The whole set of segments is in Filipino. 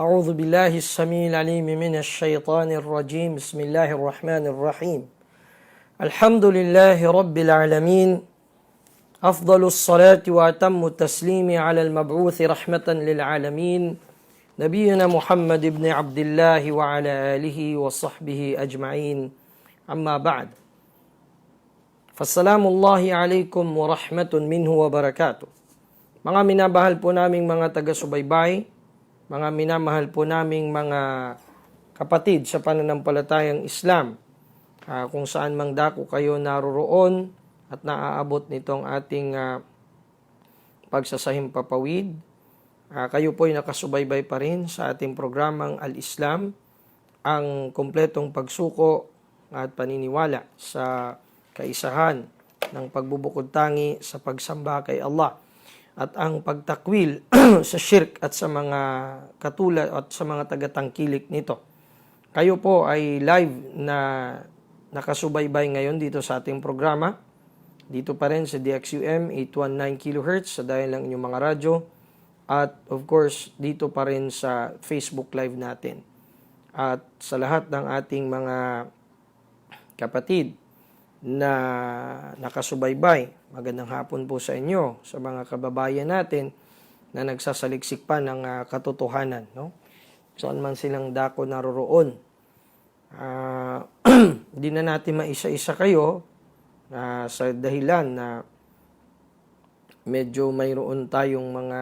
أعوذ بالله السميع العليم من الشيطان الرجيم بسم الله الرحمن الرحيم الحمد لله رب العالمين أفضل الصلاة وأتم التسليم على المبعوث رحمة للعالمين نبينا محمد بن عبد الله وعلى آله وصحبه أجمعين أما بعد فالسلام الله عليكم ورحمة منه وبركاته. Mga minabahal po naming mga taga-subaybay, mga minamahal po naming mga kapatid sa pananampalatayang Islam, kung saan mang dako kayo naroroon at naaabot nitong ating pagsasahimpapawid, kayo po'y nakasubaybay pa rin sa ating programang Al-Islam, ang kumpletong pagsuko at paniniwala sa kaisahan ng pagbubukod tangi sa pagsamba kay Allah at ang pagtakwil sa shirk at sa mga katulad at sa mga tagatangkilik nito. Kayo po ay live na nakasubaybay ngayon dito sa ating programa. Dito pa rin sa DXUM 819 kHz sa dahil ng inyong mga radyo. At of course, dito pa rin sa Facebook Live natin. At sa lahat ng ating mga kapatid na nakasubaybay, magandang hapon po sa inyo, sa mga kababayan natin na nagsasaliksik pa ng katotohanan, no? Saan man silang dako naroroon. Hindi na natin maisa-isa kayo sa dahilan na medyo mayroon tayong mga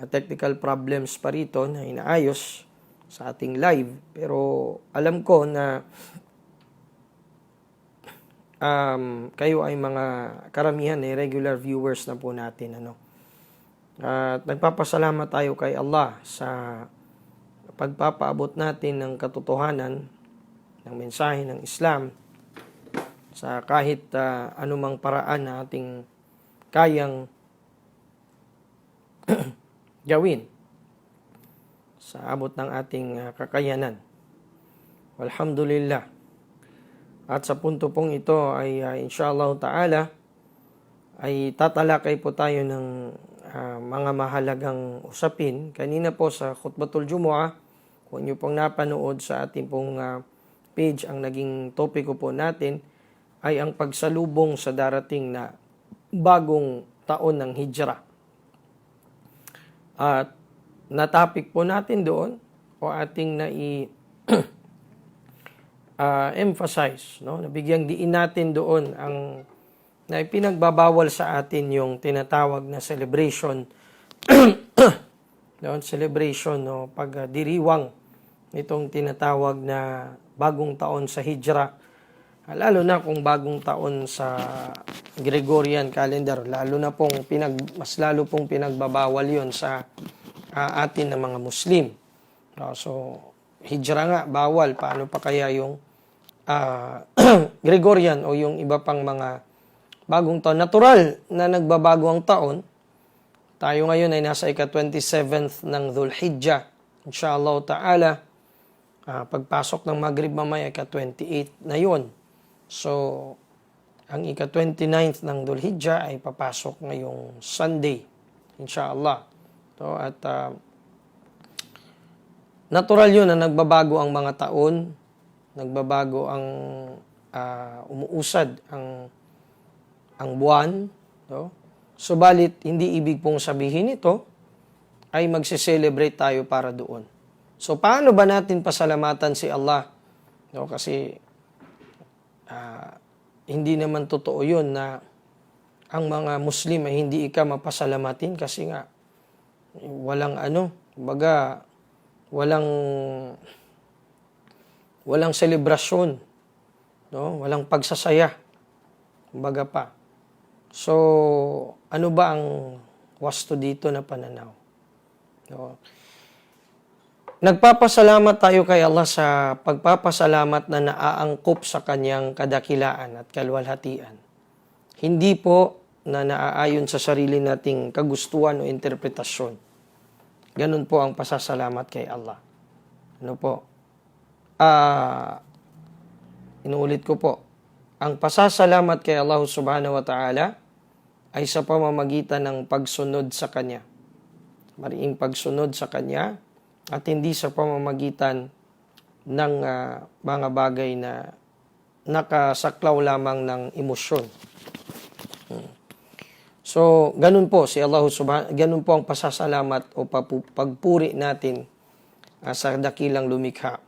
technical problems pa rito na inaayos sa ating live. Pero alam ko na kayo ay mga karamihan regular viewers na po natin, ano. At nagpapasalamat tayo kay Allah sa pagpapaabot natin ng katotohanan ng mensahe ng Islam sa kahit anumang paraan na ating kayang gawin sa abot ng ating kakayanan. Alhamdulillah. At sa punto pong ito ay inshallah ta'ala ay tatalakay po tayo ng mga mahalagang usapin. Kanina po sa Khutbatul Jumu'ah, kung inyo pong napanood sa ating pong page, ang naging topiko po natin ay ang pagsalubong sa darating na bagong taon ng Hijrah. At natapik po natin doon o ating emphasize, no? Nabigyang diin natin doon ang na ipinagbabawal sa atin yung tinatawag na celebration doon celebration, no, pagdiriwang nitong tinatawag na bagong taon sa Hijrah, lalo na kung bagong taon sa Gregorian calendar, mas lalo pong pinagbabawal yon sa atin na mga Muslim, no? So Hijrah nga bawal, paano pa kaya yung Gregorian o yung iba pang mga bagong taon. Natural na nagbabago ang taon. Tayo ngayon ay nasa ika-27th ng Dhul Hijjah. Inshallah ta'ala, pagpasok ng Maghrib mamaya, ika-28 na yun. So, ang ika-29th ng Dhul Hijjah ay papasok ngayong Sunday. Inshallah. So, at natural yun na nagbabago ang mga taon, nagbabago ang umuusad ang buwan, no? Subalit hindi ibig pong sabihin ito ay magse-celebrate tayo para doon. So paano ba natin pasalamatan si Allah? No, kasi hindi naman totoo 'yon na ang mga Muslim ay hindi mapasalamatin kasi nga walang walang selebrasyon, no? Walang pagsasaya, kumbaga pa. So, ano ba ang wasto dito na pananaw? No? Nagpapasalamat tayo kay Allah sa pagpapasalamat na naaangkop sa kanyang kadakilaan at kalwalhatian. Hindi po na naaayon sa sarili nating kagustuhan o interpretasyon. Ganun po ang pasasalamat kay Allah. Ano po? Inuulit ko po, ang pasasalamat kay Allah subhanahu wa ta'ala ay sa pamamagitan ng pagsunod sa Kanya. Mariing pagsunod sa Kanya at hindi sa pamamagitan ng mga bagay na nakasaklaw lamang ng emosyon. So, ganun po si Allah ganun po ang pasasalamat o pagpuri natin sa dakilang lumikha.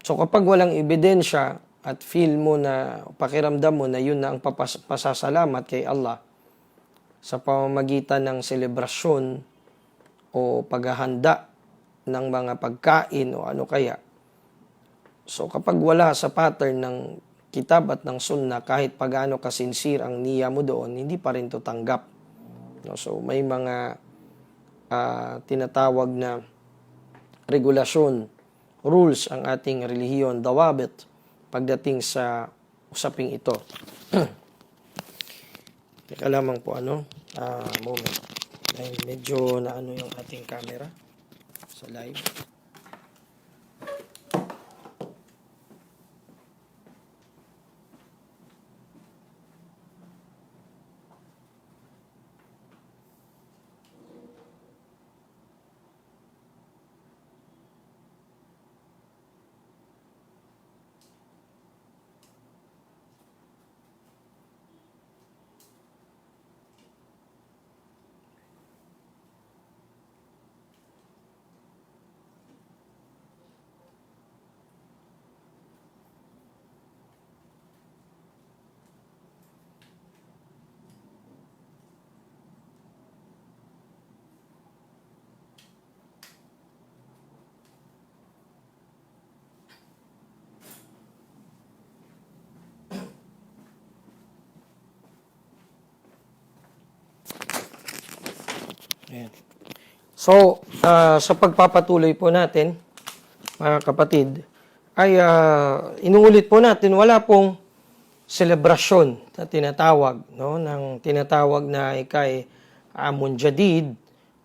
So, kapag walang ebidensya at feel mo na, pakiramdam mo na yun na ang pasasalamat kay Allah sa pamamagitan ng selebrasyon o paghahanda ng mga pagkain o ano kaya. So, kapag wala sa pattern ng kitab at ng sunnah, kahit pagaano kasinsir ang niya mo doon, hindi pa rin to tanggap. No? So, may mga tinatawag na regulasyon, rules ang ating relihiyon, dawabit, pagdating sa usaping ito. Teka lamang po, moment. Dahil medyo yung ating camera sa live. Ayan. So, sa pagpapatuloy po natin, mga kapatid, ay inuulit po natin, wala pong selebrasyon na tinatawag, no, ng tinatawag na ikay Amun Jadid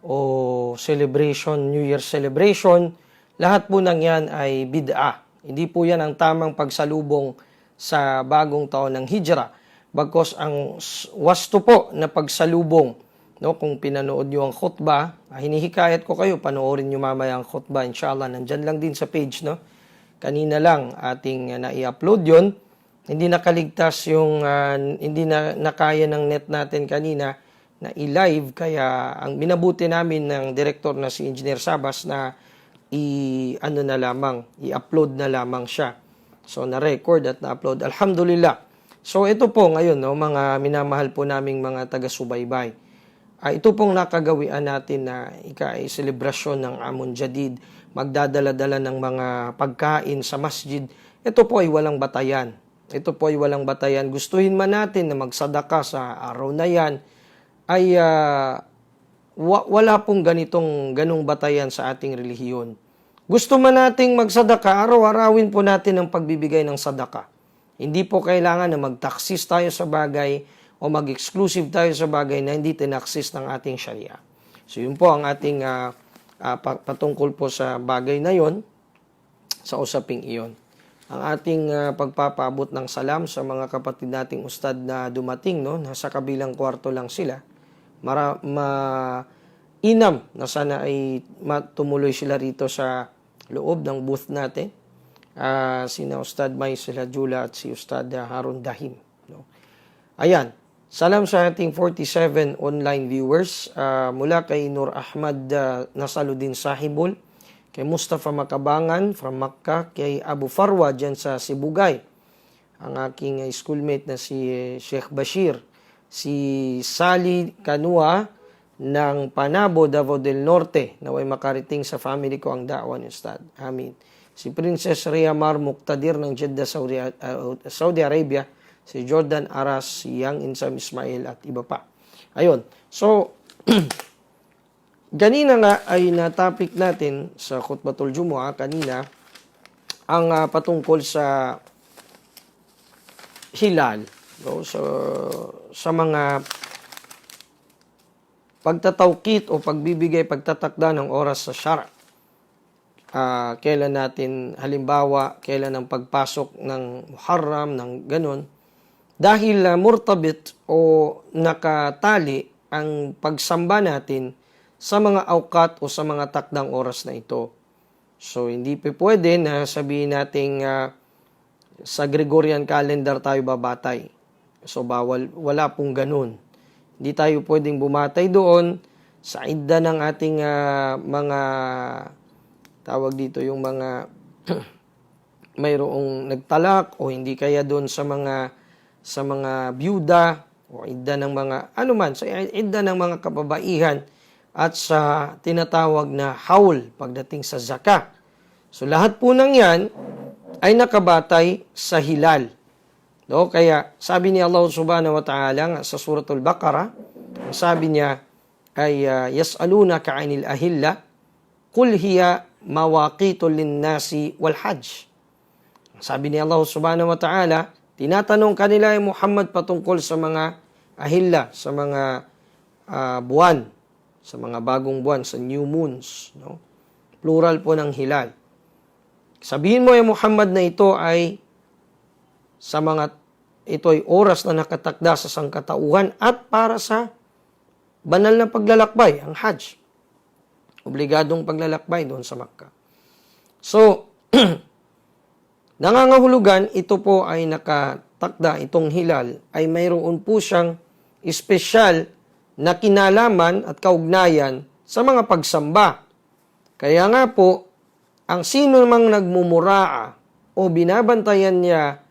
o celebration, New Year celebration. Lahat po ng yan ay bid'ah. Hindi po yan ang tamang pagsalubong sa bagong taon ng Hijra. Bagkos ang wasto po na pagsalubong, no, kung pinanood nyo ang khutbah, hinihikayat ko kayo, panoorin nyo mamaya ang khutbah, inshallah, nandyan lang din sa page, no? Kanina lang ating na-i-upload yon. Hindi nakaligtas yung, hindi na nakaya ng net natin kanina na i-live, kaya ang binabuti namin ng director na si Engineer Sabas na i-upload na lamang siya. So, na-record at na-upload. Alhamdulillah. So, ito po ngayon, no, mga minamahal po naming mga taga-subaybay. Ito pong nakagawian natin na selebrasyon ng Amun Jadid, magdadala-dala ng mga pagkain sa masjid. Ito po ay walang batayan. Ito po ay walang batayan. Gustuhin man natin na magsadaka sa araw na yan, ay wala pong ganong batayan sa ating relihiyon. Gusto man nating magsadaka, araw-arawin po natin ang pagbibigay ng sadaka. Hindi po kailangan na magtaksis tayo sa bagay o mag-exclusive tayo sa bagay na hindi tinaksis ng ating Sharia. So yun po ang ating patungkol po sa bagay na yon, sa usaping iyon. Ang ating pagpapaabot ng salam sa mga kapatid nating ustad na dumating, no, nasa kabilang kwarto lang sila. Inam na sana ay tumuloy sila rito sa loob ng booth natin. Sina Ustad May sila Jula at si Ustad Harun Dahim. No? Ayan. Salam sa ating 47 online viewers, mula kay Nur Ahmad Nasaluddin Sahibul, kay Mustafa Makabangan from Makkah, kay Abu Farwa dyan sa Sibugay, ang aking schoolmate na si Sheikh Bashir, si Sally Kanua ng Panabo, Davao del Norte, naway makarating sa family ko ang da'wa ni Ustad. Amin. Si Princess Rhea Mar Muqtadir ng Jeddah, Saudi Arabia, si Jordan Aras, si Yang Insam Ismail at iba pa. Ayun. So, ganina nga ay na-topic natin sa Khutbatul Jumu'ah kanina ang patungkol sa hilal. No? So, sa mga pagtatawkit o pagbibigay, pagtatakda ng oras sa syara. Kailan natin, halimbawa, kailan ang pagpasok ng Muharram, ng ganun. Dahil murtabit o nakatali ang pagsamba natin sa mga awkat o sa mga takdang oras na ito. So, hindi pwede na sabihin nating sa Gregorian calendar tayo babatay. So, wala pong ganun. Hindi tayo pwedeng bumatay doon sa idda ng ating mga, tawag dito, yung mga mayroong nagtalak o hindi kaya doon sa mga byuda o idda ng mga, sa idda ng mga kababaihan at sa tinatawag na haul pagdating sa zakah. So lahat po ng yan ay nakabatay sa hilal. No? Kaya sabi ni Allah subhanahu wa ta'ala sa suratul Baqarah, sabi niya ay yas'alunaka 'anil ahilla qul hiya mawaqitul lin-nasi wal hajj. Sabi ni Allah subhanahu wa ta'ala, tinatanong kanila ay Muhammad patungkol sa mga ahilla, sa mga buwan, sa mga bagong buwan, sa new moons, no? Plural po ng hilal. Sabihin mo ay Muhammad na ito ay ito ay oras na nakatakda sa sangkatauhan at para sa banal na paglalakbay, ang Hajj. Obligadong paglalakbay doon sa Makkah. So, nangangahulugan, ito po ay nakatakda, itong hilal, ay mayroon po siyang espesyal na kinalaman at kaugnayan sa mga pagsamba. Kaya nga po, ang sino namang nagmumuraa o binabantayan niya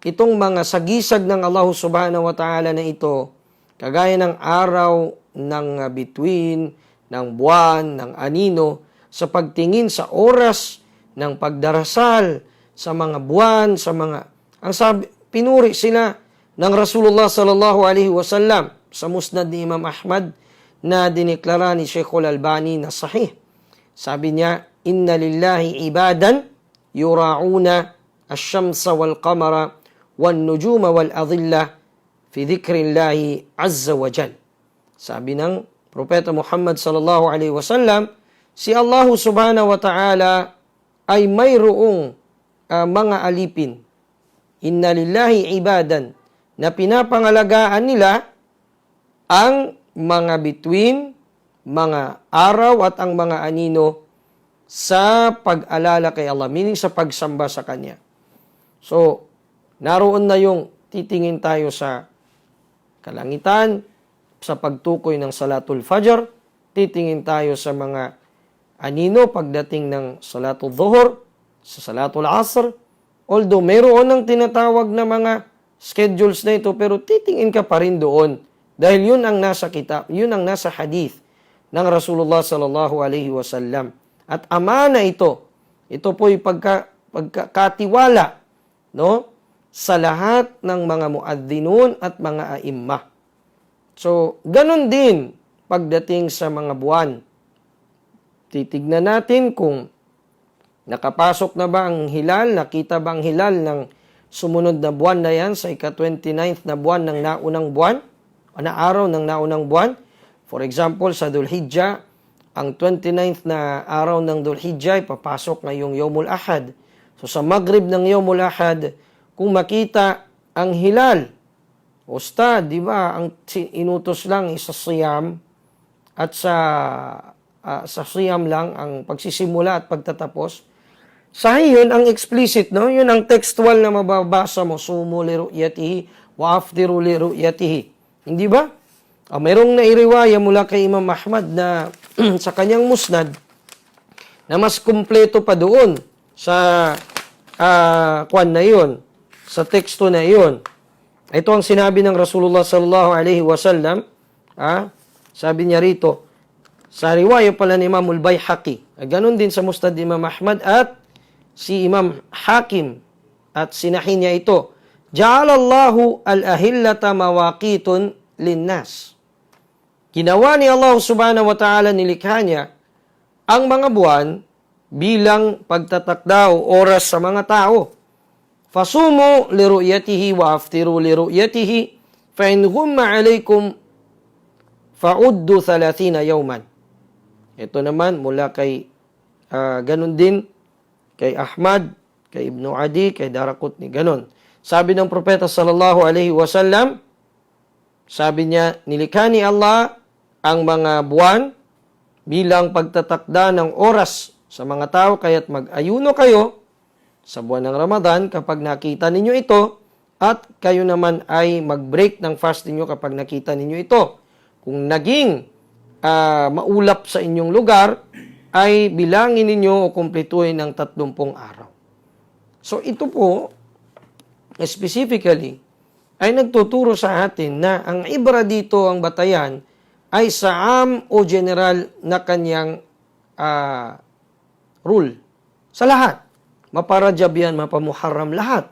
itong mga sagisag ng Allah subhanahu wa ta'ala na ito, kagaya ng araw, ng bituin, ng buwan, ng anino, sa pagtingin sa oras ng pagdarasal, sa mga buwan, pinuri sila ng Rasulullah sallallahu alaihi wasallam sa musnad ni Imam Ahmad na diniklara ni Sheikhul Albani na sahih. Sabi niya, inna lillahi ibadan yura'una ash-shamsa wal qamara wan nujuma wal adilla fi dhikrillahi azza wa jal. Sabi ng Propeta Muhammad sallallahu alaihi wasallam, si Allah subhanahu wa ta'ala ay mayroong mga alipin. Inna lillahi ibadan na pinapangalagaan nila ang mga bituin, mga araw at ang mga anino sa pag-alala kay Allah, meaning sa pagsamba sa Kanya. So, naroon na yung titingin tayo sa kalangitan, sa pagtukoy ng Salatul Fajr, titingin tayo sa mga anino pagdating ng Salatul Dhuhr, sa Salatul Asr. Although mayroon ng tinatawag na mga schedules na ito, pero titingin ka pa rin doon. Dahil yun ang nasa kitab, yun ang nasa hadith ng Rasulullah sallallahu alaihi wasallam. At amana ito. Ito po'y pagkakatiwala, no, sa lahat ng mga muadzinun at mga a'immah. So, ganun din pagdating sa mga buwan. Titignan natin kung nakapasok na ba ang hilal, nakita ba ang hilal ng sumunod na buwan na yan sa ika-29th na buwan ng naunang buwan, o na araw ng naunang buwan. For example, sa Dhul Hijjah, ang 29th na araw ng Dhul Hijjah, papasok ngayong Yawmul Ahad. So sa Maghrib ng Yawmul Ahad, kung makita ang hilal, ustad, di ba, ang inutos lang sa siyam at sa siyam lang ang pagsisimula at pagtatapos. Sa yun ang explicit, no? Yun ang textual na mababasa mo, sumu li ru'yatihi wa aftiru li ru'yatihi. Hindi ba? Mayroong nairiwaya mula kay Imam Ahmad na sa kanyang musnad na mas kumpleto pa doon sa kwan na yun, sa teksto na yun. Ito ang sinabi ng Rasulullah sallallahu alaihi wasallam. Sabi niya rito, sa riwaya pala ni Imam al-Baihaqi, ganun din sa musnad ni Imam Ahmad at si Imam Hakim at sinahin niya ito, Ja'alallahu al-ahillata mawaqitun linnas. Ginawa ni Allah subhanahu wa ta'ala, nilikha niya ang mga buwan bilang pagtatakda o oras sa mga tao. Fasumu li ru'yatihi wa aftiru li ru'yatihi fa in ghumma alaykum fa'uddu 30 yawman. Ito naman mula kay ganun din kay Ahmad, kay Ibn Adi, kay Daraqutni, ganun. Sabi ng Propeta sallallahu alaihi wasallam, sabi niya, nilikha ni Allah ang mga buwan bilang pagtatakda ng oras sa mga tao, kaya't mag-ayuno kayo sa buwan ng Ramadan kapag nakita ninyo ito, at kayo naman ay mag-break ng fast ninyo kapag nakita ninyo ito. Kung naging maulap sa inyong lugar, ay bilangin ninyo o kumpletuhin ng 30 araw. So ito po, specifically, ay nagtuturo sa atin na ang ibra dito, ang batayan, ay sa o general na kanyang rule. Sa lahat. Maparajab yan, mapamuharram, lahat.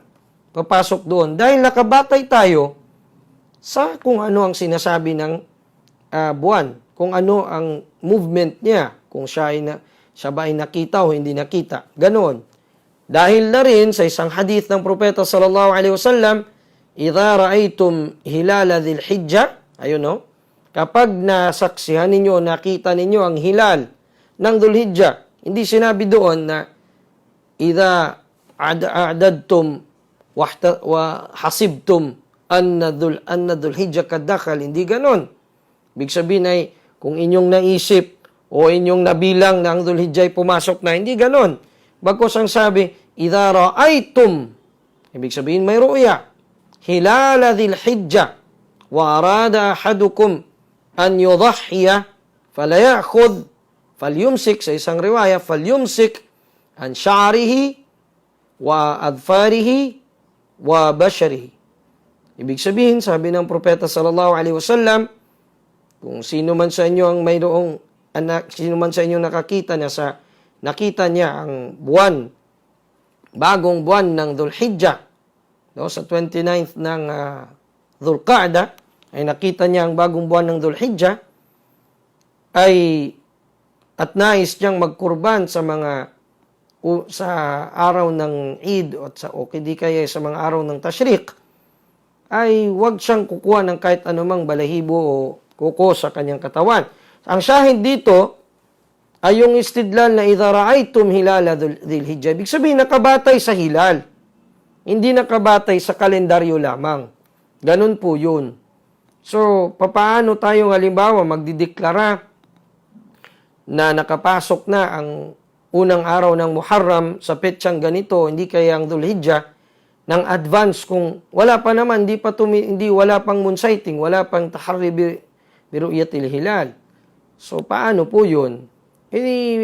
Papasok doon. Dahil nakabatay tayo sa kung ano ang sinasabi ng buwan. Kung ano ang movement niya. Kung siya ba ay nakita o hindi nakita. Ganon. Dahil na rin sa isang hadith ng Propeta sallallahu alaihi wasallam, "Idza ra'aytum hilala dhil hijjah," ayun no, kapag nasaksihan ninyo, nakita ninyo ang hilal ng Dhul-Hijjah, hindi sinabi doon na idza a'dadtum wa hasibtum anna Dhul-Hijjah kad dakhal, hindi ganon. Ibig sabihin ay kung inyong naisip o inyong nabilang na ang Dhul-Hijjah ay pumasok na, hindi ganon. Bagkus ang sabi, idza ra'aytum, ibig sabihin may ru'ya, hilala dhil hijjah wa arada ahadukum an yudahhiya falayakhudh falyumsik, sa isang riwaya, falyumsik an sha'rihi wa adfarihi wa basharihi. Ibig sabihin, sabi ng Propeta sallallahu alaihi wasallam, kung sino man sa inyo ang mayroong anak, sino man sa inyo nakakita niya ang buwan, bagong buwan ng Dhul-Hijjah, no, sa 29th ng Dhul-Qa'dah, ay nakita niya ang bagong buwan ng Dhul-Hijjah, at nais niyang magkurban sa araw ng Eid o di kaya sa mga araw ng Tashriq, ay huwag siyang kukuha ng kahit anumang balahibo o kuko sa kanyang katawan. Ang shahid dito ay yung istidlal na idza ra'aytum hilala dhil hijjah. Ibig sabihin, nakabatay sa hilal. Hindi nakabatay sa kalendaryo lamang. Ganun po yun. So, papaano tayo halimbawa magdideklara na nakapasok na ang unang araw ng Muharram sa petsang ganito, hindi kaya ang Dhul-Hijjah, ng advance kung wala pa naman, wala pang moon sighting, wala pang taharri biru'yatil hilal. So, paano po yun?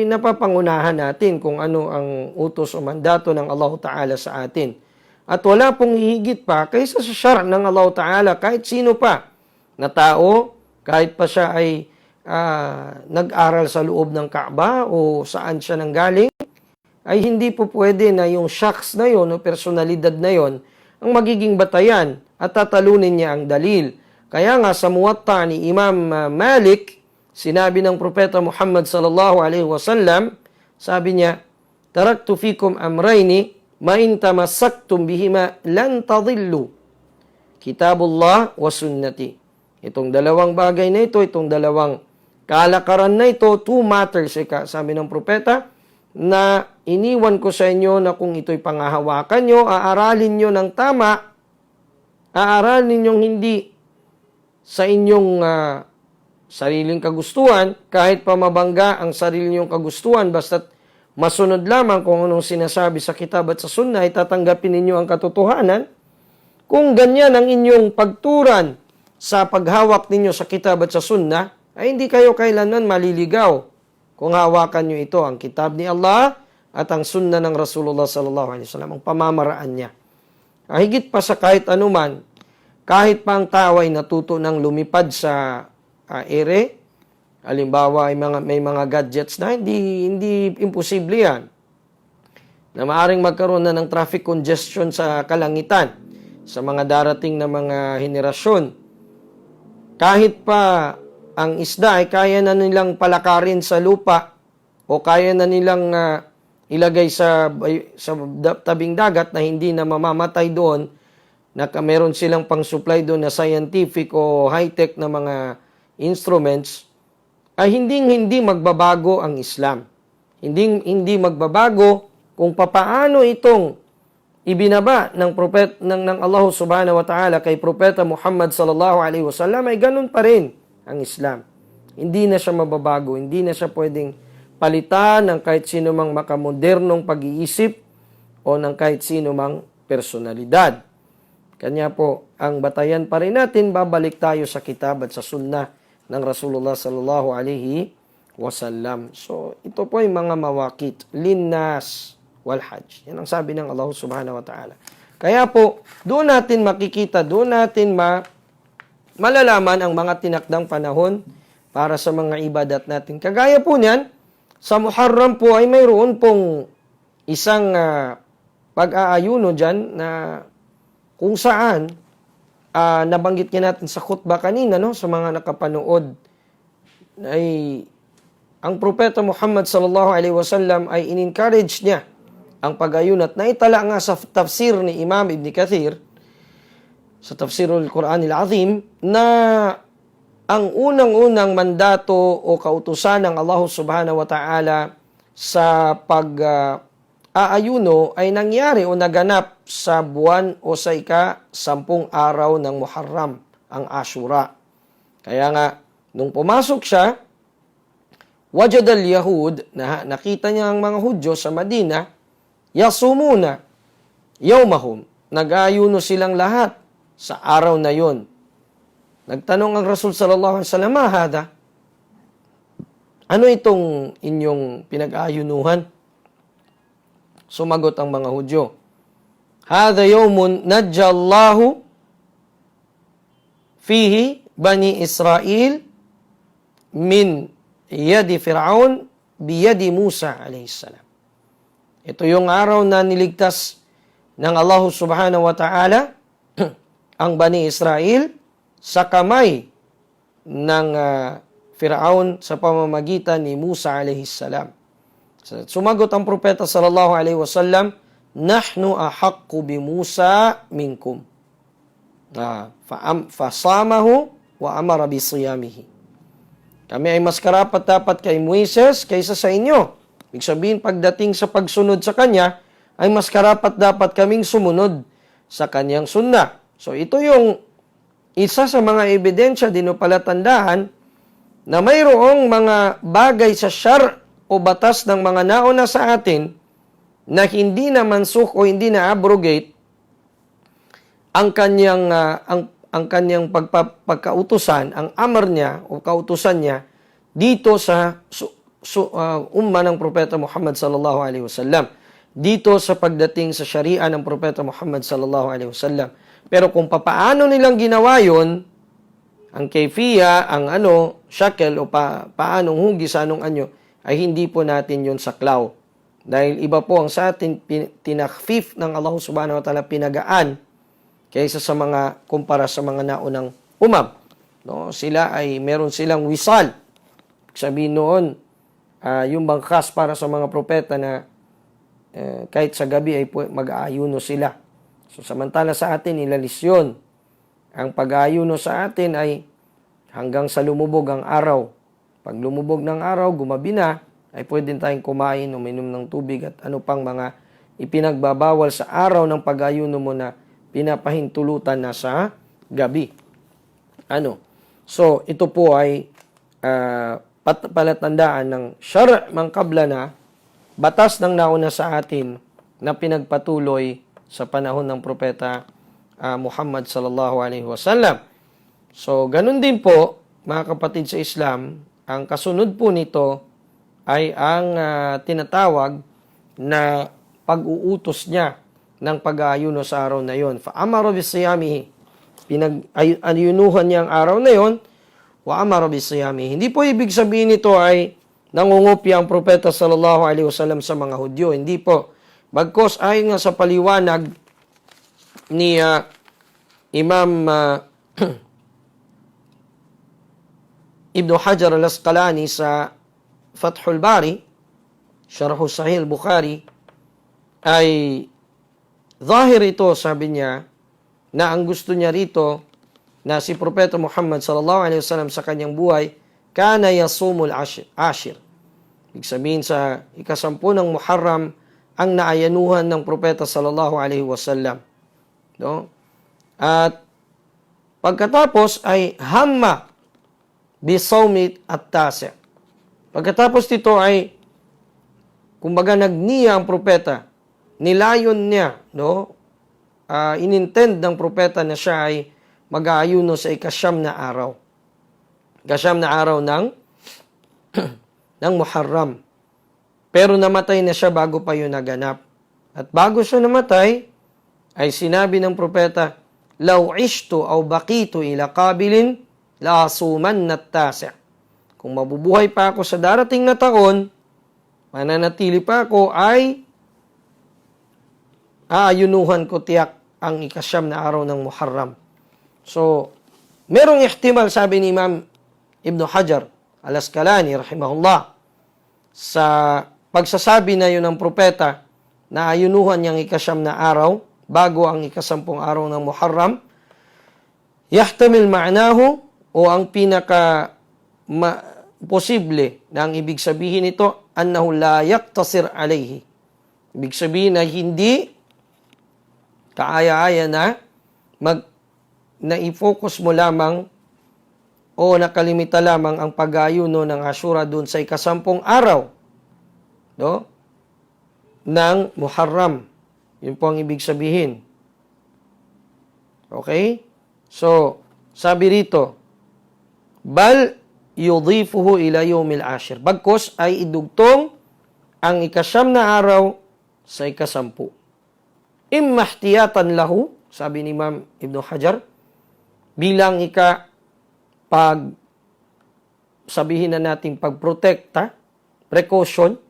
Napapangunahan natin kung ano ang utos o mandato ng Allah Ta'ala sa atin. At wala pong hihigit pa kaysa sa syara ng Allah Ta'ala, kahit sino pa na tao, kahit pa siya ay nag-aral sa loob ng Kaaba o saan siya nanggaling, ay hindi po pwede na yung shakhs na yon o personalidad na yon ang magiging batayan at tatalunin niya ang dalil. Kaya nga sa Muwatta ni Imam Malik, sinabi ng Propeta Muhammad sallallahu alaihi wasallam, sabi niya, "Taraktu fikum amrayni ma in tamassaktum bihima lan tadillu. Kitabullah wa sunnati." Itong dalawang bagay na ito, itong dalawang kalakaran na ito, two matters, sabi ng Propeta, na iniwan ko sa inyo na kung ito'y pangahawakan nyo, aaralin nyo ng tama, aaralin nyo hindi sa inyong sariling kagustuhan, kahit pa mabangga ang sarili nyong kagustuhan, basta't masunod lamang kung anong sinasabi sa kitab at sa sunnah, ay tatanggapin ninyo ang katotohanan. Kung ganyan ang inyong pagturan sa paghawak ninyo sa kitab at sa sunnah, ay hindi kayo kailanman maliligaw kung hawakan nyo ito, ang kitab ni Allah at ang sunnah ng Rasulullah sallallahu alaihi wasallam, ang pamamaraan niya. Higit pa sa kahit anuman, kahit pa ang tao ay natuto ng lumipad sa ere, halimbawa may mga gadgets na hindi imposible yan, na maaring magkaroon na ng traffic congestion sa kalangitan sa mga darating na mga henerasyon. Kahit pa ang isda ay kaya na nilang palakarin sa lupa o kaya na nilang ilagay sa tabing dagat na hindi na mamamatay doon, na meron silang pang-supply doon na scientific o high-tech na mga instruments, ay hindi magbabago ang Islam. Hindi magbabago kung papaano itong ibinaba ng Allah Subhanahu wa Ta'ala kay Propeta Muhammad sallallahu alaihi wasallam, ay ganun pa rin ang Islam. Hindi na siya mababago, hindi na siya pwedeng palitan ng kahit sino mang makamodernong pag-iisip o ng kahit sino mang personalidad. Kanya po, ang batayan pa rin natin, babalik tayo sa kitab at sa sunnah ng Rasulullah sallallahu alaihi wasallam. So, ito po ay mga mawakit, linnas wal hajj. Yan ang sabi ng Allah subhanahu wa ta'ala. Kaya po, doon natin makikita, doon natin malalaman ang mga tinakdang panahon para sa mga ibadat natin. Kagaya po niyan, sa Muharram po ay mayroon pong isang pag-aayuno dyan na kung saan nabanggit niya natin sa khutbah kanina, no, sa mga nakapanood, ay ang Propeta Muhammad sallallahu alaihi wasallam ay in-encourage niya ang pag-ayuno at naitala nga sa tafsir ni Imam Ibn Kathir sa Tafsirul Quranil Azim na ang unang-unang mandato o kautusan ng Allah subhanahu wa ta'ala sa pag-aayuno ay nangyari o naganap sa buwan o sa ika-10 araw ng Muharram, ang Ashura. Kaya nga, nung pumasok siya, wajad al-Yahud, nakita niya ang mga Hudyo sa Madina, yasumuna yawmahum, nag-aayuno silang lahat sa araw na yon. Nagtanong ang Rasul sallallahu alaihi wasallam, hada? Ano itong inyong pinag-aayunuhan? Sumagot ang mga Hudyo, hada yawmun najjallahu fihi bani Israel min yadi Fir'aun biyadi Musa alaihi salam. Ito yung araw na niligtas ng Allah subhanahu wa ta'ala ang Bani Israel sa kamay ng Fir'aun sa pamamagitan ni Musa alaihi salam. Sumagot ang propeta sallallahu alaihi wasallam, nahnu ahaqqu bi Musa minkum. Fasamahu wa amara bi siyamihi. Kami ay mas karapat dapat kay Moises kaysa sa inyo. Ibig sabihin, pagdating sa pagsunod sa kanya, ay mas karapat dapat kaming sumunod sa kanyang sunna. So ito yung isa sa mga ebidensya din o palatandaan na mayroong mga bagay sa syar o batas ng mga nauna sa atin na hindi na mansukh o hindi na abrogate ang kanyang pagkautusan, ang amar niya o kautusan niya dito sa umma ng Propeta Muhammad sallallahu alaihi wasallam. Dito sa pagdating sa sharia ng Propeta Muhammad sallallahu alaihi wasallam. Pero kung papaano nilang ginawa yon, ang kayfiya, ang shakel o paanong hugis, anong anyo, ay hindi po natin yon saklaw. Dahil iba po ang sa atin tinakfif ng Allah subhanahu wa ta'ala, pinagaan kaysa sa mga kumpara sa mga naunang umam. No, sila ay meron silang wisal. Sabihin noon, yung bangkas para sa mga propeta na kahit sa gabi ay mag-aayuno sila. So samantala sa atin, ilalis yun. Ang pag-aayuno sa atin ay hanggang sa lumubog ang araw. Pag lumubog ng araw, gumabi na, ay pwede tayong kumain, uminom ng tubig at ano pang mga ipinagbabawal sa araw ng pag-aayuno mo na pinapahintulutan na sa gabi. So ito po ay palatandaan ng syara' mang kabla na batas ng nauna sa atin na pinagpatuloy sa panahon ng propeta Muhammad sallallahu alaihi wasallam. So ganun din po mga kapatid sa Islam, ang kasunod po nito ay ang tinatawag na pag-uutos niya ng pag-aayuno sa araw na yon. Fa amara bi siyamihi, pinag-ayunuhan niya ang araw na yon, wa amara bi siyamihi. Hindi po ibig sabihin nito ay nangungupya ang propeta sallallahu alaihi wasallam sa mga Hudyo. Hindi po. Bagkos ayon nga sa paliwanag ni Imam Ibn Hajar al-Asqalani sa Fathul Bari, Sharh Sahih al-Bukhari, ay zahir ito, sabi niya, na ang gusto niya rito na si Propeta Muhammad sallallahu alaihi wasallam sa kanyang buhay, kana yasumul ashir. Ibig sabihin sa ika-10 ng Muharram ang naayanuhan ng Propeta sallallahu alaihi wasallam. No? At pagkatapos ay hamma bisawmi at-tasi'. Pagkatapos nito ay, kumbaga nagniya ang propeta, nilayon niya, no? Inintend ng propeta na siya ay mag-aayuno sa ikasyam na araw. Ikasyam na araw ng Muharram. Pero namatay na siya bago pa yun naganap. At bago siya namatay, ay sinabi ng propeta, "Law ishtu aw baqitu ila qabilin, la asuman at-tasi'." Kung mabubuhay pa ako sa darating na taon, mananatili pa ako, ay aayunuhan ko tiyak ang ikasyam na araw ng Muharram. So, merong ihtimal, sabi ni Imam Ibn Hajar al-Asqalani, rahimahullah, sa pagsasabi na yun ng propeta na ayunuhan niyang ikasyam na araw bago ang ikasampung araw ng Muharram, yahtamil ma'nahu, o ang pinaka posible na ang ibig sabihin nito, annahu la yaktasir alayhi. Ibig sabihin na hindi kaaya-aya na i-focus mo lamang o nakalimita lamang ang pag-aayuno ng Ashura doon sa ikasampung araw, no, ng Muharram. Yun po ang ibig sabihin. Okay? So, sabi rito, bal yudhifuhu ila yawmil ashir. Bagkos ay idugtong ang ikasyam na araw sa ikasampu. Imma ihtiyatan lahu, sabi ni Imam Ibn Hajar, bilang sabihin na natin pagprotekta, precaution.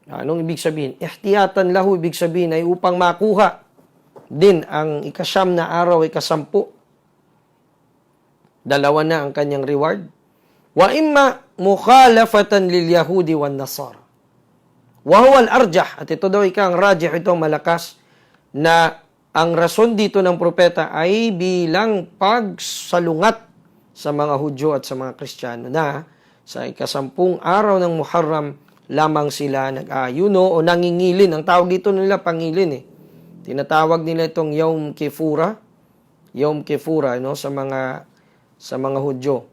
Anong ibig sabihin? Ihtiyatan lahu, ibig sabihin ay upang makuha din ang ikasyam na araw, ikasampu. Dalawa na ang kanyang reward. Wa imma mukhalafatan lil Yahudi wan Nasara. Wa huwa al-arjah, at ito daw ang rajih, itong malakas, na ang rason dito ng propeta ay bilang pagsalungat sa mga Hudyo at sa mga Kristiyano na sa ikasampung araw ng Muharram lamang sila nag-ayuno o nangingilin. Ang tawag dito nila pangilin eh. Tinatawag nila itong Yom Kippura. Yom Kippura, no, sa mga Hudyo.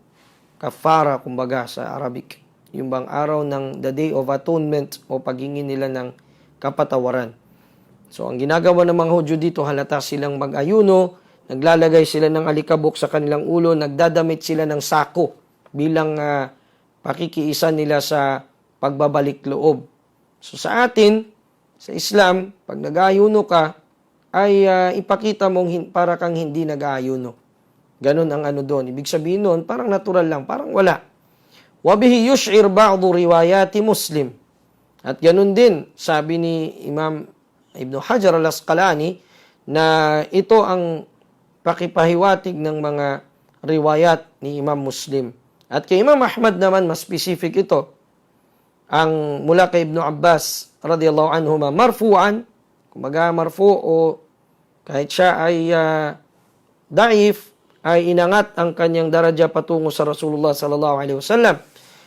Kafara, kumbaga, sa Arabic. Yung bang araw ng the Day of Atonement o paghingi nila ng kapatawaran. So, ang ginagawa ng mga Hudyo dito, halata silang mag-ayuno, naglalagay sila ng alikabok sa kanilang ulo, nagdadamit sila ng sako bilang pakikiisa nila sa pagbabalik loob. So, sa atin, sa Islam, pag nag-ayuno ka, ay ipakita mong para kang hindi nag-ayuno. Ganon ang ano doon. Ibig sabihin noon, parang natural lang, parang wala. Wabihi yush'ir ba'du riwayati Muslim. At ganun din, sabi ni Imam Ibn Hajar al-Asqalani, na ito ang pakipahiwatig ng mga riwayat ni Imam Muslim. At kay Imam Ahmad naman, mas specific ito. Ang mula kay Ibn Abbas, radiyallahu anhuma, marfu'an, kumbaga marfu' o kahit siya ay daif, ay inangat ang kanyang daraja patungo sa Rasulullah sallallahu alaihi wasallam.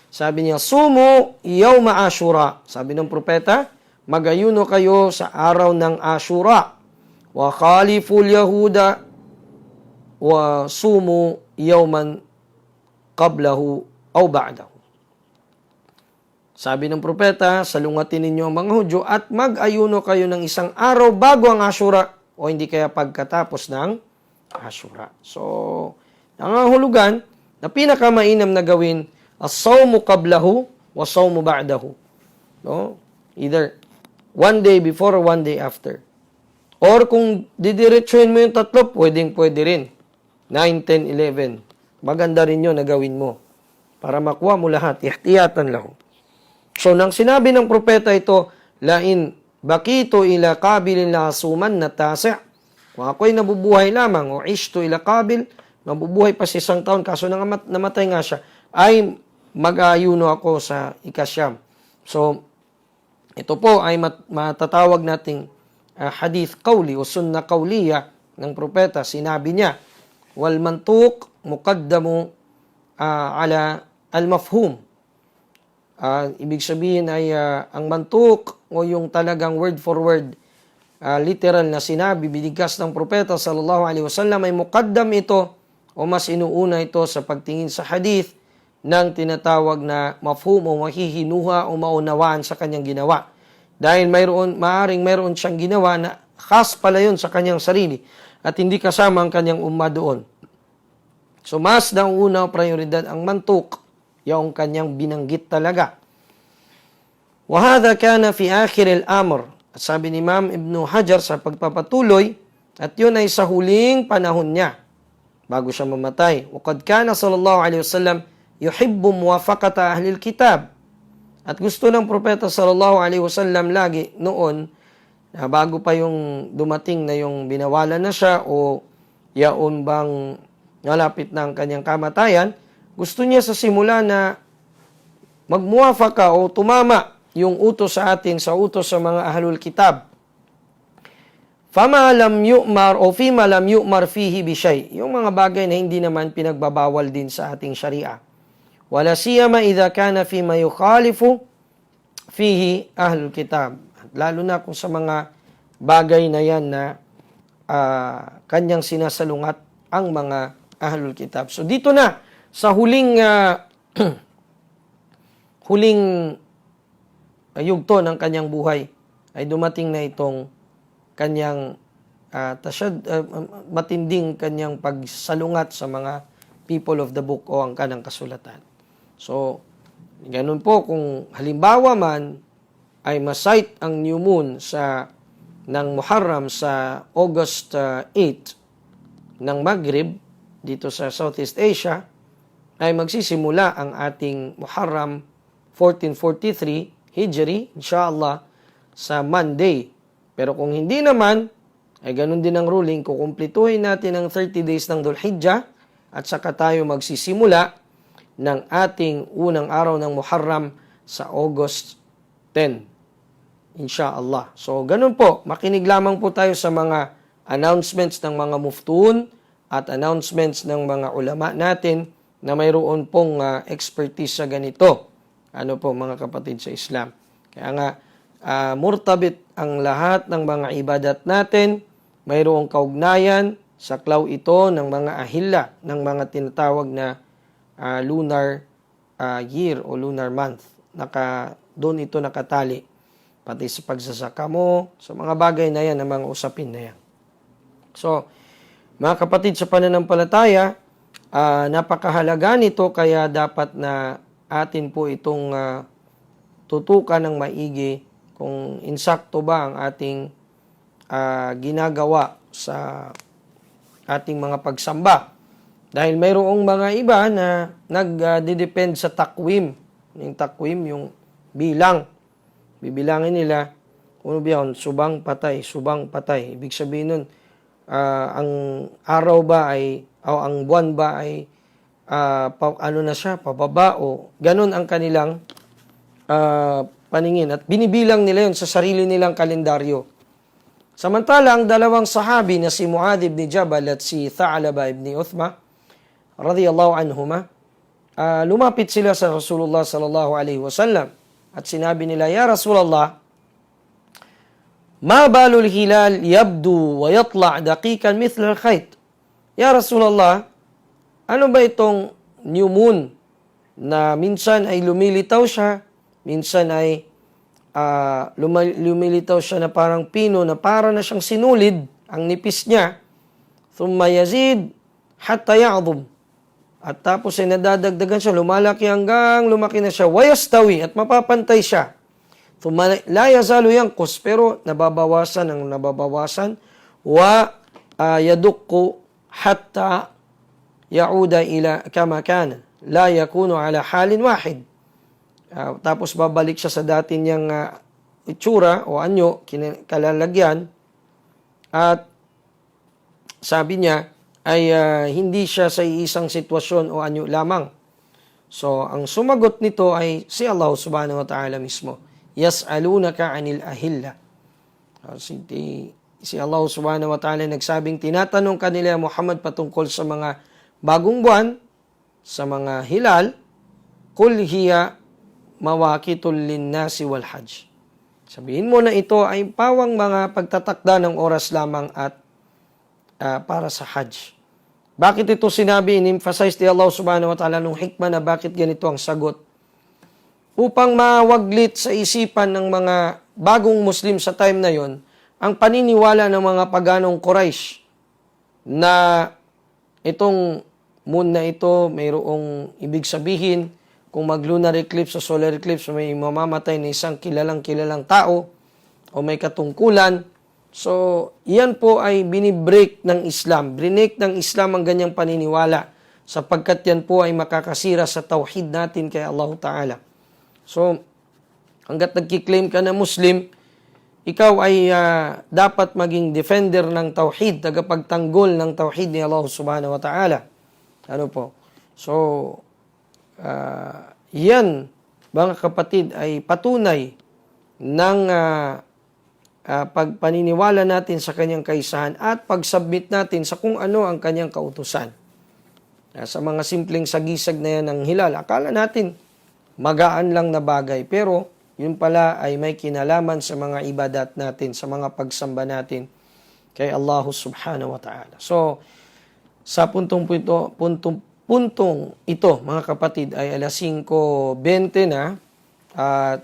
Sabi niya, sumu yawma Ashura. Sabi ng propeta, mag-ayuno kayo sa araw ng Ashura. Wa khaliful Yahuda wa sumu yawman qablahu aw ba'dahu. Sabi ng propeta, salungatin ninyo ang mga Hudyo at mag-ayuno kayo ng isang araw bago ang Ashura o hindi kaya pagkatapos ng Ashura. So, nangangahulugan na pinakamainam na gawin as-sawmu qablahu wa sawmu ba'dahu. No? Either one day before or one day after. Or kung didiretsuhin mo yung tatlo, pwede rin. 9, 10, 11. Maganda rin yun na gawin mo. Para makuha mo lahat, ihtiyatan lahu. So, nang sinabi ng propeta ito, lain bakitu ila qabilin la asuman na tasi'. Kung ako'y nabubuhay lamang, o ishtu ila qabil, mabubuhay pa sa isang taon, kaso namatay nga siya, ay mag-ayuno ako sa ikasyam. So, ito po ay matatawag nating hadith qawli o sunna qawliya ng propeta. Sinabi niya, wal mantuq muqaddamu ala al-mafhum. Ibig sabihin ay ang mantuq o yung talagang word for word, literal na sinabi, binigkas ng propeta sallallahu alaihi wasallam ay muqaddam ito o mas inuuna ito sa pagtingin sa hadith ng tinatawag na mafhum o mahihinuha o maunawaan sa kanyang ginawa. Dahil maaring mayroon siyang ginawa na khas pala yun sa kanyang sarili at hindi kasama ang kanyang umma doon. So mas nauna prioridad ang mantuk, yung kanyang binanggit talaga. وَهَذَا كَانَ فِي آخِرِ الْأَمْرِ. At sabi ni Imam Ibn Hajar sa pagpapatuloy, at yun ay sa huling panahon niya, bago siya mamatay. وَقَدْ كَانَ صلى الله عليه وسلم يُحِبُّ مُوَافَقَةَ أَهْلِ الْكِتَابِ. At gusto ng propeta sallallahu alaihi wasallam lagi noon, bago pa yung dumating na yung binawalan na siya o yaon bang malapit na ang kanyang kamatayan, gusto niya sa simula na magmuwafaka o tumama yung utos sa atin sa utos sa mga ahlul kitab. Fama lam yu'mar o fima lam yu'mar fihi bishay. Yung mga bagay na hindi naman pinagbabawal din sa ating sharia. Wala siyama idha kana fima yukhalifu fihi ahlul kitab. Lalo na kung sa mga bagay na yan na kanyang sinasalungat ang mga ahlul kitab. So dito na sa huling yugto ng kanyang buhay ay dumating na itong kanyang matinding kanyang pagsalungat sa mga people of the book o ang kanang kasulatan. So, ganun po kung halimbawa man ay masight ang new moon ng Muharram sa August 8 ng Maghrib dito sa Southeast Asia, ay magsisimula ang ating Muharram 1443 Hijri, inshallah, sa Monday. Pero kung hindi naman, ay ganun din ang ruling, kukumplituhin natin ang 30 days ng Dhul Hijjah at saka tayo magsisimula ng ating unang araw ng Muharram sa August 10. Inshallah. So, ganun po. Makinig lamang po tayo sa mga announcements ng mga muftun at announcements ng mga ulama natin na mayroon pong expertise sa ganito. Ano po mga kapatid sa Islam. Kaya nga, murtabit ang lahat ng mga ibadat natin, mayroong kaugnayan sa klaw ito ng mga ahilla, ng mga tinatawag na lunar year o lunar month. Doon ito nakatali. Pati sa pagsasaka mo, sa mga bagay na yan, ng mga usapin na yan. So, mga kapatid sa pananampalataya, napakahalaga nito kaya dapat na atin po itong tutukan ng maigi kung insakto ba ang ating ginagawa sa ating mga pagsamba. Dahil mayroong mga iba na nagdidepend sa takwim. Yung takwim, yung bilang. Bibilangin nila, ano ba yun? Subang patay. Ibig sabihin nun, ang araw ba ay, o ang buwan ba ay, ano na siya, pababa o ganun ang kanilang paningin. At binibilang nila yun sa sarili nilang kalendaryo. Samantala, ang dalawang sahabi na si Muadh ibn Jabal at si Tha'laba ibn Uthma, radiyallahu anhuma, lumapit sila sa Rasulullah sallallahu alaihi wasallam at sinabi nila, Ya Rasulullah, ma balul hilal yabdu wa yatla' daqiqan mithla al-khayt. Ya Rasulullah, ano ba itong new moon na minsan ay lumilitaw siya, minsan ay lumilitaw siya na parang pino, na para na siyang sinulid, ang nipis niya, thumma yazid hatta ya'dhum. At tapos ay nadadagdagan siya, lumalaki hanggang lumaki na siya, wayastawi, at mapapantay siya. Thumma la yazalu yanqus, pero nababawasan, wa yadukku hatta yauda ila kama kana, la yakunu ala halin wahid. Tapos babalik siya sa dati niyang itsura o anyo, kalalagyan, at sabi niya ay hindi siya sa isang sitwasyon o anyo lamang. So, ang sumagot nito ay si Allah subhanahu wa ta'ala mismo. Yas'alunaka 'anil ahilla. Si Allah subhanahu wa ta'ala nagsabing, tinatanong kanila Muhammad patungkol sa mga bagong buwan, sa mga hilal, qul hiya mawaqitul linnasi wal hajj. Sabihin mo na ito ay pawang mga pagtatakda ng oras lamang at para sa hajj. Bakit ito sinabi, in-emphasize ni Allah subhanahu wa ta'ala nung hikmah na bakit ganito ang sagot? Upang mawaglit sa isipan ng mga bagong Muslim sa time na yon ang paniniwala ng mga paganong Quraysh na itong moon na ito mayroong ibig sabihin kung mag-lunar eclipse o solar eclipse may mamamatay na isang kilalang tao o may katungkulan. So, yan po ay binibreak ng Islam. Break ng Islam ang ganyang paniniwala sapagkat yan po ay makakasira sa tawhid natin kay Allah Ta'ala. So, hanggat nagkiklaim ka na Muslim, ikaw ay dapat maging defender ng tawhid, tagapagtanggol ng tawhid ni Allah Subhanahu wa Ta'ala. Ano po? So, yan, mga kapatid, ay patunay ng pagpaniniwala natin sa kanyang kaisahan at pag-submit natin sa kung ano ang kanyang kautusan. Sa mga simpleng sagisag na yan ng hilal, akala natin magaan lang na bagay, pero yun pala ay may kinalaman sa mga ibadat natin, sa mga pagsamba natin kay Allah Subhanahu wa Ta'ala. So, sa puntong ito, mga kapatid, ay alas 5:20 na at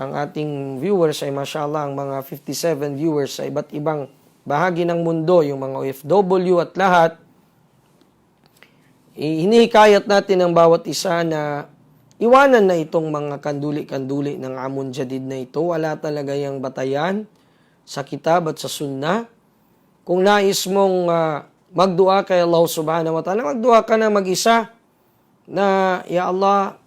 ang ating viewers ay mashallah ang mga 57 viewers sa iba't ibang bahagi ng mundo, yung mga OFW at lahat. Hinihikayat natin ang bawat isa na iwanan na itong mga kanduli-kanduli ng Amun Jadid na ito. Wala talaga yung batayan sa kitab at sa sunnah. Kung nais mong magdua kay Allah Subhanahu wa Ta'ala, magdua ka na mag-isa na, Ya Allah,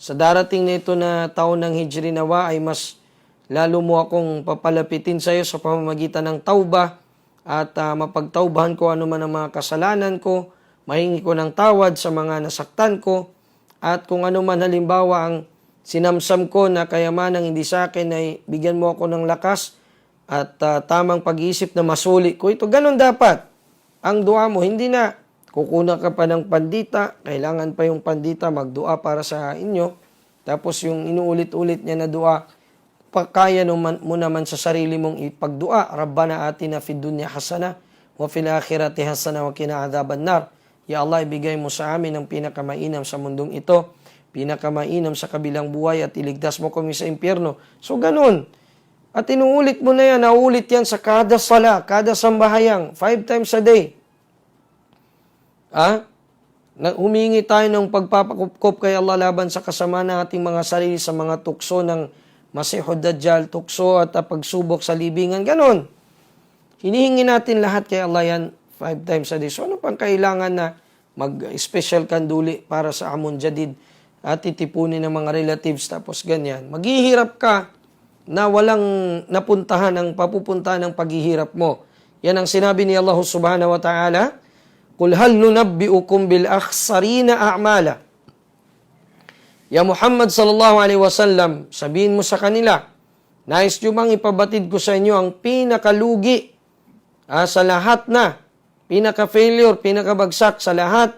sa darating na ito na taon ng Hijri nawa ay mas lalo mo akong papalapitin sa iyo sa pamamagitan ng tauba at mapagtaubahan ko ano man ang mga kasalanan ko, mahingi ko ng tawad sa mga nasaktan ko, at kung ano man halimbawa ang sinamsam ko na kayamanang hindi sa akin ay bigyan mo ako ng lakas at tamang pag-iisip na masuli ko ito. Ganon dapat ang dua mo. Hindi na kukunan ka pa ng pandita, kailangan pa yung pandita magdua para sa inyo. Tapos yung inuulit-ulit niya na dua, kaya mo naman sa sarili mong ipagdua. Rabbana atina fid dunya hasana wa fil akhirati hasana wa qina adhaban nar. Ya Allah, ibigay mo sa amin ang pinakamainam sa mundong ito, pinakamainam sa kabilang buhay at iligtas mo kami sa impyerno. So ganun. At inuulit mo na yan, nauulit yan sa kada sala, kada sambahayang, 5 times a day. Humingi tayo ng pagpapakupkop kay Allah laban sa kasama ng ating mga sarili sa mga tukso ng Masihud Dajjal, tukso at pagsubok sa libingan. Ganon. Hinihingi natin lahat kay Allah yan 5 times a day. So ano pang kailangan na mag-special kanduli para sa Amun Jadid at titipunin ng mga relatives tapos ganyan. Maghihirap ka na walang napuntahan ang papupuntahan ng paghihirap mo. Yan ang sinabi ni Allah Subhanahu wa Ta'ala, Qul hal nunabbi'ukum bil akhsarina a'mala. Ya Muhammad sallallahu alaihi wasallam, sabihin mo sa kanila, nais nyo bang ipabatid ko sa inyo ang pinakalugi sa lahat na pinaka-failure, pinakabagsak sa lahat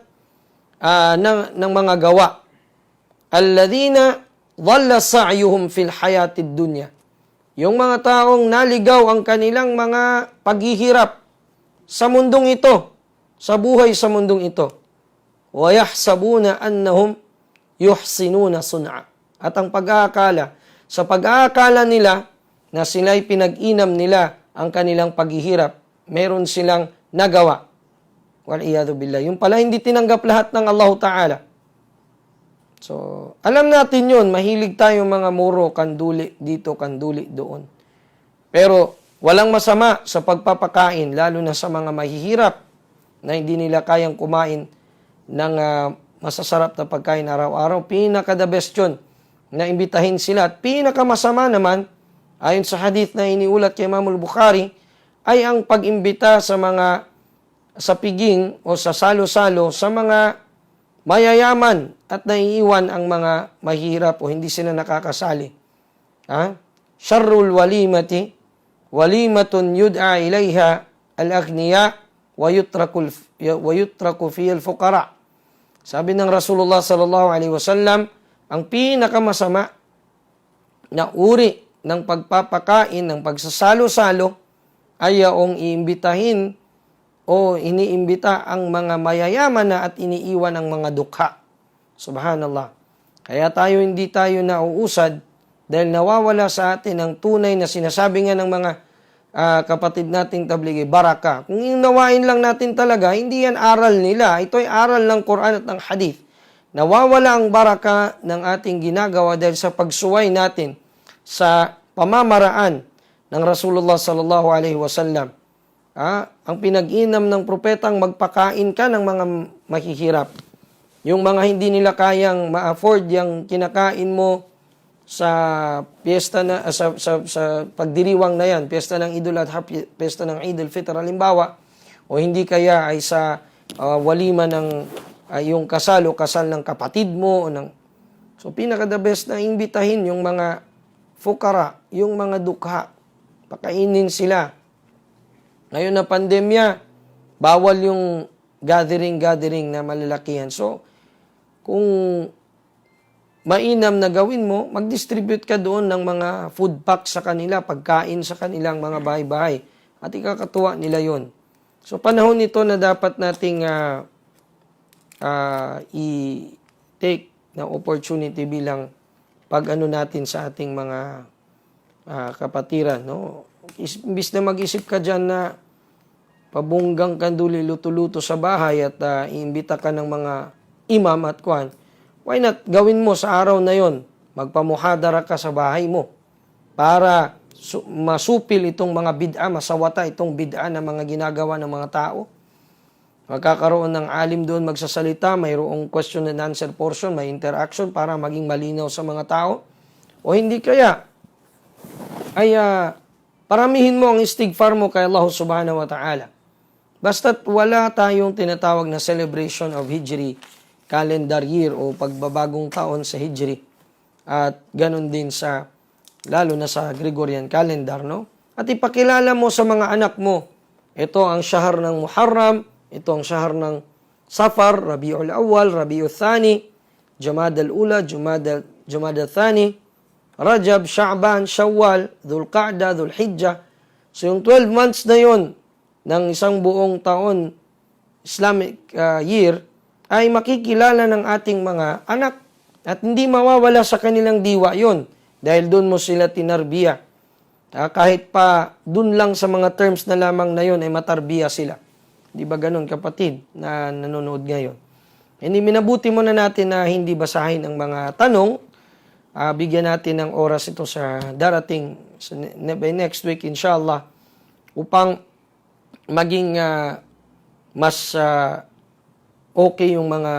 ng mga gawa. Alladhina dhalla sa'yuhum fil hayatid dunya. Yung mga taong naligaw ang kanilang mga paghihirap sa mundong ito, sa buhay sa mundong ito. Wa yahsabuna annahum yuhsinuna sun'a. At ang pag-aakala, sa pag-aakala nila na sila'y pinag-inam nila ang kanilang paghihirap, meron silang nagawa. Wal-iyadu billah. Yung pala hindi tinanggap lahat ng Allah Ta'ala. So, alam natin yun. Mahilig tayo mga muro, kanduli dito, kanduli doon. Pero walang masama sa pagpapakain, lalo na sa mga mahihirap na hindi nila kayang kumain ng masasarap na pagkain araw-araw. Pinaka-the best yun na imbitahin sila. At pinaka-masama naman, ayon sa hadith na iniulat kay Imam al-Bukhari, ay ang pag-imbita sa piging o sa salo-salo sa mga mayayaman at naiiwan ang mga mahirap o hindi sila nakakasali. Syarrul walimati, walimatun yud'a ilayha al-aghniya wa yutraku fiha al-fuqara. Sabi ng Rasulullah sallallahu alaihi wasallam, ang pinakamasama na uri ng pagpapakain, ng pagsasalo-salo, ay yaong iimbitahin o iniimbita ang mga mayayaman na at iniiwan ang mga dukha. Subhanallah. Kaya hindi tayo nauusad dahil nawawala sa atin ang tunay na sinasabi nga ng mga kapatid nating tablighi, baraka. Kung inawain lang natin talaga, hindi yan aral nila. Ito ay aral ng Quran at ng Hadith. Nawawala ang baraka ng ating ginagawa dahil sa pagsuway natin sa pamamaraan ng Rasulullah sallallahu alaihi wasallam. Ang pinag-inam ng propetang magpakain ka ng mga mahihirap. Yung mga hindi nila kayang ma-afford yung kinakain mo sa piyesta na sa pagdiriwang na yan, piyesta ng Idul Adha, piyesta ng Idul Fitr halimbawa, o hindi kaya ay sa walima ng yung kasal o kasal ng kapatid mo o ng so pinaka the best na imbitahin yung mga fukara, yung mga dukha, pakainin sila. Ngayon na pandemya, bawal yung gathering na malalakihan. So kung mainam na gawin mo, mag-distribute ka doon ng mga food pack sa kanila, pagkain sa kanilang mga bahay-bahay. At ikakatuwa nila yon. So panahon nito na dapat nating i-take na opportunity bilang pag-ano natin sa ating mga kapatiran. No? Imbis na mag-isip ka dyan na pabunggang kanduli luto-luto sa bahay at iimbita ka ng mga imam at kwan, why not gawin mo sa araw na yon, magpamuhadara ka sa bahay mo para masupil itong mga bid'a, masawata itong bid'a na mga ginagawa ng mga tao. Magkakaroon ng alim doon magsasalita, mayroong question and answer portion, may interaction para maging malinaw sa mga tao. O hindi kaya, ay paramihin mo ang istighfar mo kay Allah subhanahu wa ta'ala. Basta't wala tayong tinatawag na celebration of Hijri calendar year o pagbabagong taon sa Hijri. At ganun din sa, lalo na sa Gregorian calendar, no? At ipakilala mo sa mga anak mo, ito ang syahar ng Muharram, ito ang syahar ng Safar, Rabiul Awwal, Rabiul Thani, Jumada al-Ula, Jumada Thani, Rajab, Sha'ban, Shawwal, Dhul Qa'da, Dhul Hijjah. So yung 12 months na yon ng isang buong taon Islamic year ay makikilala ng ating mga anak at hindi mawawala sa kanilang diwa yon dahil doon mo sila tinarbiya. Kahit pa doon lang sa mga terms na lamang na yon ay matarbiya sila. Di ba ganun kapatid na nanonood ngayon? Hindi minabuti muna natin na hindi basahin ang mga tanong. Bigyan natin ng oras ito sa darating by next week inshallah upang maging mas okay yung mga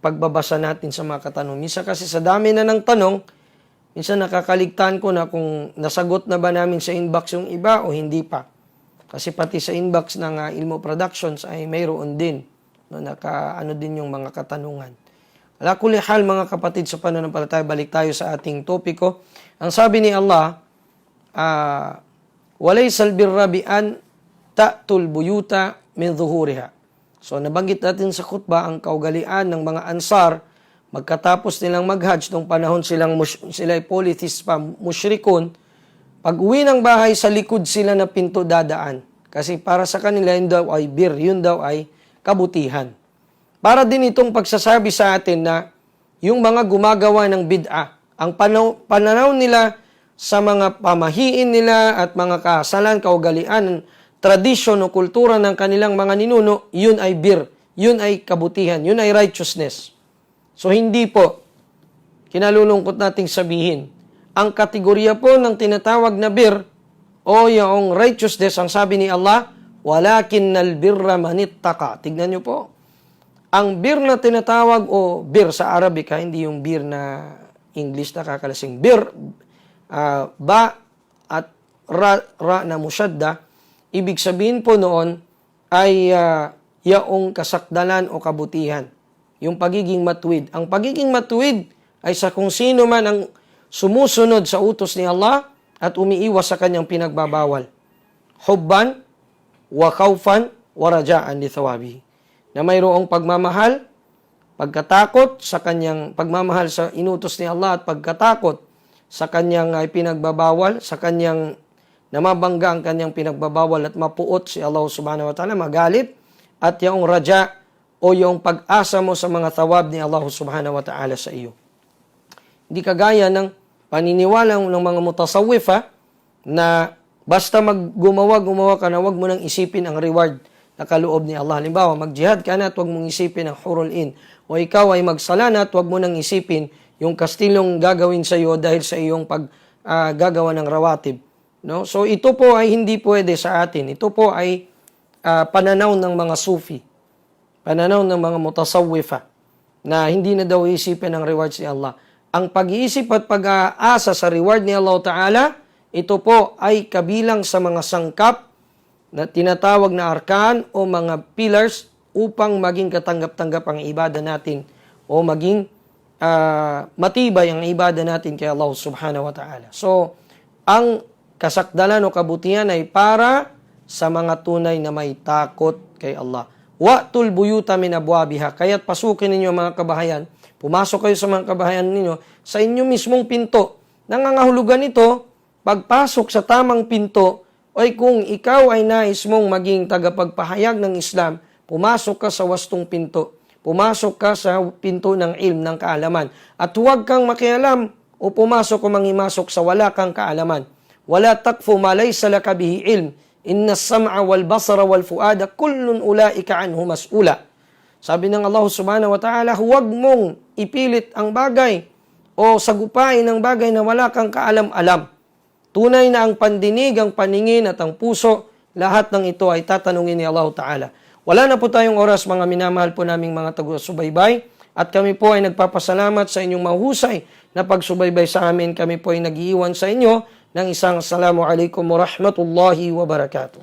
pagbabasa natin sa mga katanong. Minsan kasi sa dami na ng tanong, minsan nakakaligtaan ko na kung nasagot na ba namin sa inbox yung iba o hindi pa. Kasi pati sa inbox ng Ilmo Productions ay mayroon din. No, ano din yung mga katanungan. Ala kulli hal mga kapatid sa pananampalataya, balik tayo sa ating topiko. Ang sabi ni Allah, walaysal birra bi an ta'tul buyuta min dhuhuriha. So nabanggit natin sa khutbah ang kaugalian ng mga Ansar magkatapos nilang mag-Hajj nung panahon sila ay polytheist pa, mushrikun. Pag uwi ng bahay, sa likod sila na pinto dadaan. Kasi para sa kanila yun daw ay bir, yun daw ay kabutihan. Para din itong pagsasabi sa atin na yung mga gumagawa ng bid'ah, ang pananaw nila sa mga pamahiin nila at mga kasalan, kaugalian, tradisyon o kultura ng kanilang mga ninuno, yun ay bir, yun ay kabutihan, yun ay righteousness. So hindi po, kinalulungkot nating sabihin, ang kategorya po ng tinatawag na bir o yung righteousness, ang sabi ni Allah, walakinnal birra manittaqa. Tignan nyo po, ang bir na tinatawag o bir sa Arabic, hindi yung bir na English na kakalasing. Bir, ba at ra na musyadda, ibig sabihin po noon ay yaong kasakdalan o kabutihan. Yung pagiging matuwid. Ang pagiging matuwid ay sa kung sino man ang sumusunod sa utos ni Allah at umiiwas sa kanyang pinagbabawal. Hubban, wa khawfan, wa raja'an li thawabihi. Na mayroong pagmamahal, pagkatakot sa kanyang pagmamahal sa inutos ni Allah at pagkatakot sa kanyang pinagbabawal, sa kanyang na mabangga ang kanyang pinagbabawal at mapuot si Allah subhanahu wa ta'ala, magalit, at yung raja o yung pag-asa mo sa mga thawab ni Allah subhanahu wa ta'ala sa iyo. Hindi kagaya ng paniniwala ng mga mutasawwif na basta gumawa ka na wag mo nang isipin ang reward na kaloob ni Allah. Halimbawa, mag-jihad ka na at wag mong isipin ang hurul in. O ikaw ay magsala na at wag mo nang isipin yung kastilong gagawin sa iyo dahil sa iyong gagawa ng rawatib. No? So ito po ay hindi pwede sa atin. Ito po ay pananaw ng mga Sufi. Pananaw ng mga mutasawwifa na hindi na daw isipin ang reward si Allah. Ang pag-iisip at pag-aasa sa reward ni Allah Ta'ala, ito po ay kabilang sa mga sangkap na tinatawag na arkan o mga pillars upang maging katanggap-tanggap ang ibada natin o maging matibay ang ibada natin kay Allah Subhanahu wa Ta'ala. So, ang kasakdalan o kabutihan ay para sa mga tunay na may takot kay Allah. Wa'tul buyuta min abwabiha. Kaya't pasukin ninyo mga kabahayan. Pumasok kayo sa mga kabahayan ninyo sa inyo mismong pinto. Nangangahulugan ito, pagpasok sa tamang pinto, ay kung ikaw ay nais mong maging tagapagpahayag ng Islam, pumasok ka sa wastong pinto. Pumasok ka sa pinto ng ilm, ng kaalaman. At huwag kang makialam o pumasok o mangimasok sa wala kang kaalaman. Wala takfu ma laysa laka bihi ilm. Inna as-sam'a wal basara wal fuada kullun ulaika anhu mas'ula. Sabi ng Allah Subhanahu wa Ta'ala, huwag mong ipilit ang bagay o sagupain ang bagay na wala kang kaalam-alam. Tunay na ang pandinig, ang paningin at ang puso, lahat ng ito ay tatanungin ni Allah Ta'ala. Wala na po tayong oras, mga minamahal po naming mga taga-subaybay, at kami po ay nagpapasalamat sa inyong mahusay na pagsubaybay sa amin. Kami po ay nag-iiwan sa inyo ng isang assalamu alaikum wa rahmatullahi wa barakatuh.